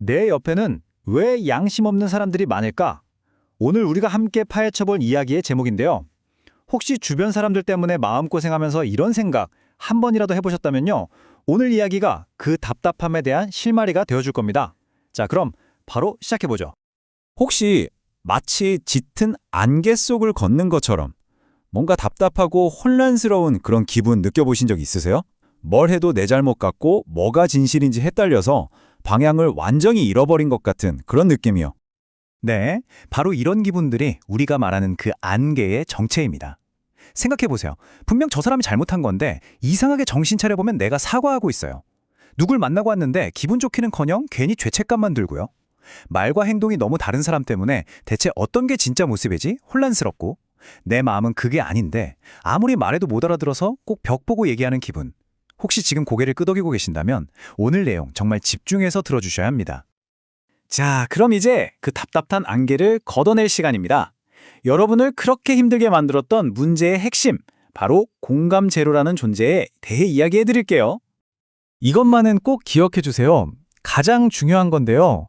내 옆에는 왜 양심 없는 사람들이 많을까? 오늘 우리가 함께 파헤쳐볼 이야기의 제목인데요. 혹시 주변 사람들 때문에 마음고생하면서 이런 생각 한 번이라도 해보셨다면요. 오늘 이야기가 그 답답함에 대한 실마리가 되어줄 겁니다. 자, 그럼 바로 시작해보죠. 혹시 마치 짙은 안개 속을 걷는 것처럼 뭔가 답답하고 혼란스러운 그런 기분 느껴보신 적 있으세요? 뭘 해도 내 잘못 같고 뭐가 진실인지 헷갈려서 방향을 완전히 잃어버린 것 같은 그런 느낌이요. 네, 바로 이런 기분들이 우리가 말하는 그 안개의 정체입니다. 생각해보세요. 분명 저 사람이 잘못한 건데 이상하게 정신 차려보면 내가 사과하고 있어요. 누굴 만나고 왔는데 기분 좋기는커녕 괜히 죄책감만 들고요. 말과 행동이 너무 다른 사람 때문에 대체 어떤 게 진짜 모습이지? 혼란스럽고 내 마음은 그게 아닌데 아무리 말해도 못 알아들어서 꼭 벽 보고 얘기하는 기분. 혹시 지금 고개를 끄덕이고 계신다면 오늘 내용 정말 집중해서 들어주셔야 합니다. 자, 그럼 이제 그 답답한 안개를 걷어낼 시간입니다. 여러분을 그렇게 힘들게 만들었던 문제의 핵심, 바로 공감 제로라는 존재에 대해 이야기해 드릴게요. 이것만은 꼭 기억해 주세요. 가장 중요한 건데요.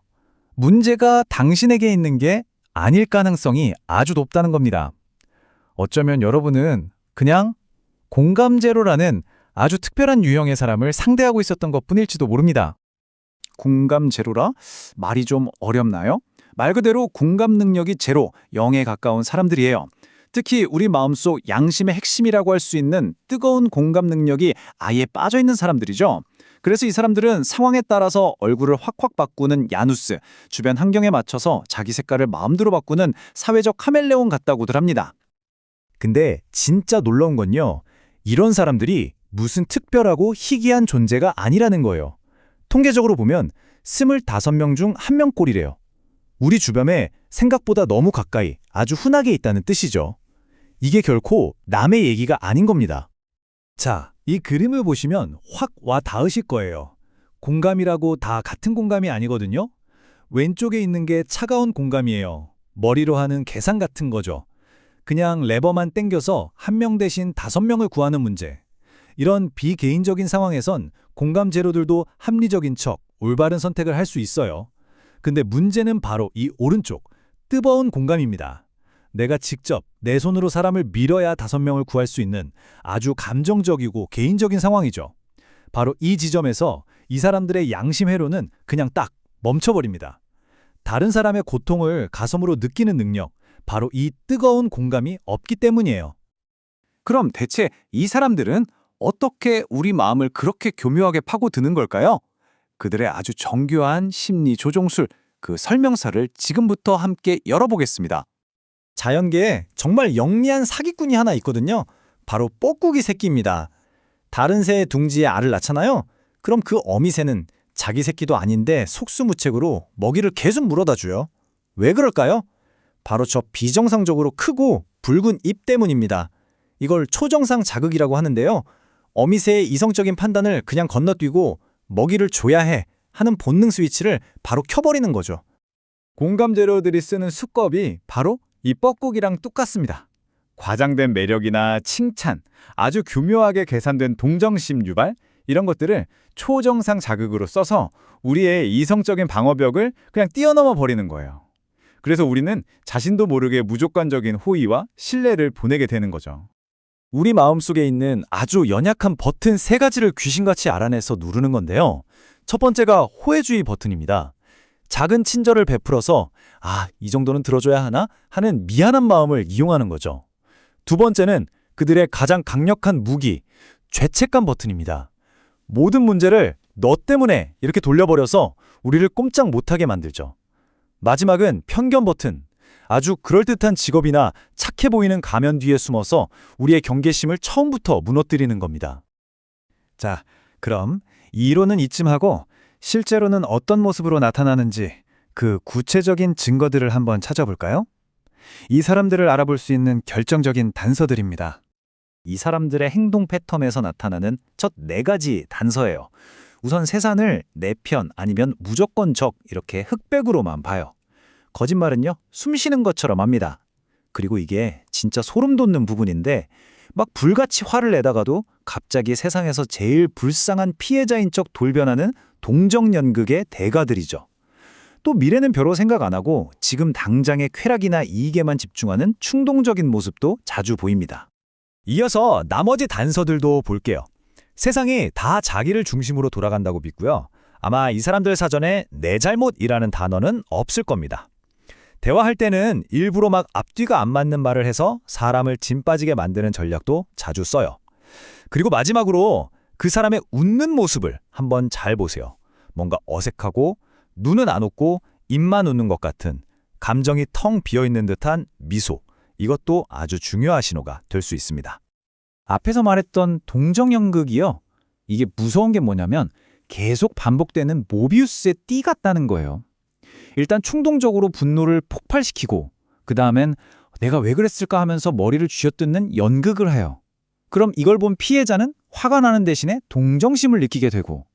문제가 당신에게 있는 게 아닐 가능성이 아주 높다는 겁니다. 어쩌면 여러분은 그냥 공감 제로라는 아주 특별한 유형의 사람을 상대하고 있었던 것뿐일지도 모릅니다. 공감 제로라? 말이 좀 어렵나요? 말 그대로 공감 능력이 제로, 0에 가까운 사람들이에요. 특히 우리 마음속 양심의 핵심이라고 할 수 있는 뜨거운 공감 능력이 아예 빠져있는 사람들이죠. 그래서 이 사람들은 상황에 따라서 얼굴을 확확 바꾸는 야누스, 주변 환경에 맞춰서 자기 색깔을 마음대로 바꾸는 사회적 카멜레온 같다고들 합니다. 근데 진짜 놀라운 건요. 이런 사람들이 무슨 특별하고 희귀한 존재가 아니라는 거예요. 통계적으로 보면 25명 중 1명꼴이래요. 우리 주변에 생각보다 너무 가까이 아주 흔하게 있다는 뜻이죠. 이게 결코 남의 얘기가 아닌 겁니다. 자, 이 그림을 보시면 확 와 닿으실 거예요. 공감이라고 다 같은 공감이 아니거든요. 왼쪽에 있는 게 차가운 공감이에요. 머리로 하는 계산 같은 거죠. 그냥 레버만 땡겨서 1명 대신 5명을 구하는 문제. 이런 비개인적인 상황에선 공감 제로들도 합리적인 척, 올바른 선택을 할 수 있어요. 근데 문제는 바로 이 오른쪽, 뜨거운 공감입니다. 내가 직접 내 손으로 사람을 밀어야 5명을 구할 수 있는 아주 감정적이고 개인적인 상황이죠. 바로 이 지점에서 이 사람들의 양심 회로는 그냥 딱 멈춰버립니다. 다른 사람의 고통을 가슴으로 느끼는 능력, 바로 이 뜨거운 공감이 없기 때문이에요. 그럼 대체 이 사람들은 어떻게 우리 마음을 그렇게 교묘하게 파고드는 걸까요? 그들의 아주 정교한 심리 조종술, 그 설명서를 지금부터 함께 열어보겠습니다. 자연계에 정말 영리한 사기꾼이 하나 있거든요. 바로 뻐꾸기 새끼입니다. 다른 새의 둥지에 알을 낳잖아요. 그럼 그 어미새는 자기 새끼도 아닌데 속수무책으로 먹이를 계속 물어다 줘요. 왜 그럴까요? 바로 저 비정상적으로 크고 붉은 입 때문입니다. 이걸 초정상 자극이라고 하는데요. 어미새의 이성적인 판단을 그냥 건너뛰고 먹이를 줘야 해 하는 본능 스위치를 바로 켜버리는 거죠. 공감 재료들이 쓰는 수법이 바로 이 뻐꾸기랑 똑같습니다. 과장된 매력이나 칭찬, 아주 교묘하게 계산된 동정심 유발, 이런 것들을 초정상 자극으로 써서 우리의 이성적인 방어벽을 그냥 뛰어넘어 버리는 거예요. 그래서 우리는 자신도 모르게 무조건적인 호의와 신뢰를 보내게 되는 거죠. 우리 마음속에 있는 아주 연약한 버튼 3가지를 귀신같이 알아내서 누르는 건데요. 첫 번째가 호혜주의 버튼입니다. 작은 친절을 베풀어서 이 정도는 들어줘야 하나? 하는 미안한 마음을 이용하는 거죠. 두 번째는 그들의 가장 강력한 무기, 죄책감 버튼입니다. 모든 문제를 너 때문에 이렇게 돌려버려서 우리를 꼼짝 못하게 만들죠. 마지막은 편견 버튼. 아주 그럴듯한 직업이나 착해 보이는 가면 뒤에 숨어서 우리의 경계심을 처음부터 무너뜨리는 겁니다. 자, 그럼 이론은 이쯤 하고 실제로는 어떤 모습으로 나타나는지 그 구체적인 증거들을 한번 찾아볼까요? 이 사람들을 알아볼 수 있는 결정적인 단서들입니다. 이 사람들의 행동 패턴에서 나타나는 첫 4가지 단서예요. 우선 세상을 내 편 아니면 무조건 적 이렇게 흑백으로만 봐요. 거짓말은요, 숨 쉬는 것처럼 합니다. 그리고 이게 진짜 소름 돋는 부분인데 막 불같이 화를 내다가도 갑자기 세상에서 제일 불쌍한 피해자인 척 돌변하는 동정연극의 대가들이죠. 또 미래는 별로 생각 안 하고 지금 당장의 쾌락이나 이익에만 집중하는 충동적인 모습도 자주 보입니다. 이어서 나머지 단서들도 볼게요. 세상이 다 자기를 중심으로 돌아간다고 믿고요. 아마 이 사람들 사전에 내 잘못이라는 단어는 없을 겁니다. 대화할 때는 일부러 막 앞뒤가 안 맞는 말을 해서 사람을 진 빠지게 만드는 전략도 자주 써요. 그리고 마지막으로 그 사람의 웃는 모습을 한번 잘 보세요. 뭔가 어색하고 눈은 안 웃고 입만 웃는 것 같은 감정이 텅 비어있는 듯한 미소. 이것도 아주 중요한 신호가 될 수 있습니다. 앞에서 말했던 동정연극이요. 이게 무서운 게 뭐냐면 계속 반복되는 모비우스의 띠 같다는 거예요. 일단 충동적으로 분노를 폭발시키고 그 다음엔 내가 왜 그랬을까 하면서 머리를 쥐어뜯는 연극을 해요. 그럼 이걸 본 피해자는 화가 나는 대신에 동정심을 느끼게 되고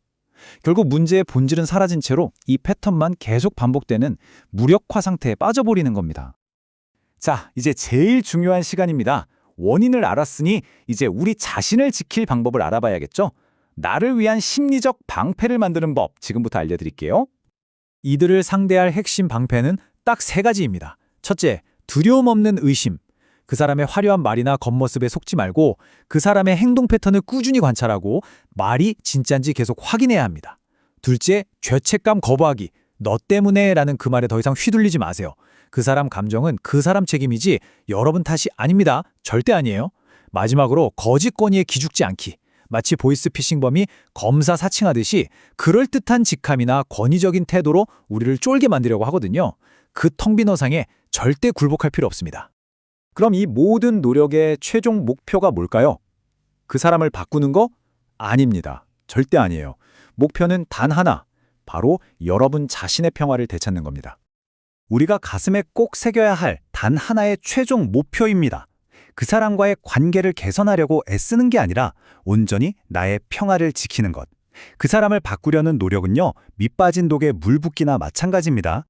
결국 문제의 본질은 사라진 채로 이 패턴만 계속 반복되는 무력화 상태에 빠져버리는 겁니다. 자, 이제 제일 중요한 시간입니다. 원인을 알았으니 이제 우리 자신을 지킬 방법을 알아봐야겠죠? 나를 위한 심리적 방패를 만드는 법 지금부터 알려드릴게요. 이들을 상대할 핵심 방패는 딱 3가지입니다. 첫째, 두려움 없는 의심. 그 사람의 화려한 말이나 겉모습에 속지 말고 그 사람의 행동 패턴을 꾸준히 관찰하고 말이 진짜인지 계속 확인해야 합니다. 둘째, 죄책감 거부하기. 너 때문에 라는 그 말에 더 이상 휘둘리지 마세요. 그 사람 감정은 그 사람 책임이지 여러분 탓이 아닙니다. 절대 아니에요. 마지막으로 거짓권위에 기죽지 않기. 마치 보이스피싱범이 검사 사칭하듯이 그럴듯한 직함이나 권위적인 태도로 우리를 쫄게 만들려고 하거든요. 그 텅 빈 허상에 절대 굴복할 필요 없습니다. 그럼 이 모든 노력의 최종 목표가 뭘까요? 그 사람을 바꾸는 거? 아닙니다. 절대 아니에요. 목표는 단 하나, 바로 여러분 자신의 평화를 되찾는 겁니다. 우리가 가슴에 꼭 새겨야 할 단 하나의 최종 목표입니다. 그 사람과의 관계를 개선하려고 애쓰는 게 아니라 온전히 나의 평화를 지키는 것. 그 사람을 바꾸려는 노력은요, 밑빠진 독에 물 붓기나 마찬가지입니다.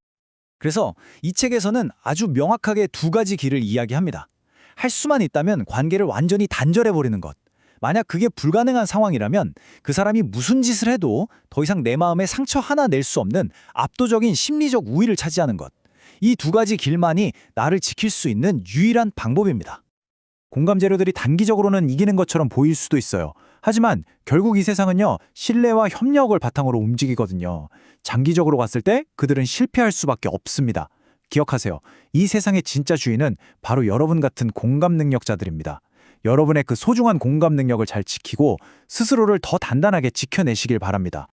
그래서 이 책에서는 아주 명확하게 2가지 길을 이야기합니다. 할 수만 있다면 관계를 완전히 단절해버리는 것. 만약 그게 불가능한 상황이라면 그 사람이 무슨 짓을 해도 더 이상 내 마음에 상처 하나 낼 수 없는 압도적인 심리적 우위를 차지하는 것. 이 2가지 길만이 나를 지킬 수 있는 유일한 방법입니다. 공감 재료들이 단기적으로는 이기는 것처럼 보일 수도 있어요. 하지만 결국 이 세상은요, 신뢰와 협력을 바탕으로 움직이거든요. 장기적으로 봤을 때 그들은 실패할 수밖에 없습니다. 기억하세요. 이 세상의 진짜 주인은 바로 여러분 같은 공감 능력자들입니다. 여러분의 그 소중한 공감 능력을 잘 지키고 스스로를 더 단단하게 지켜내시길 바랍니다.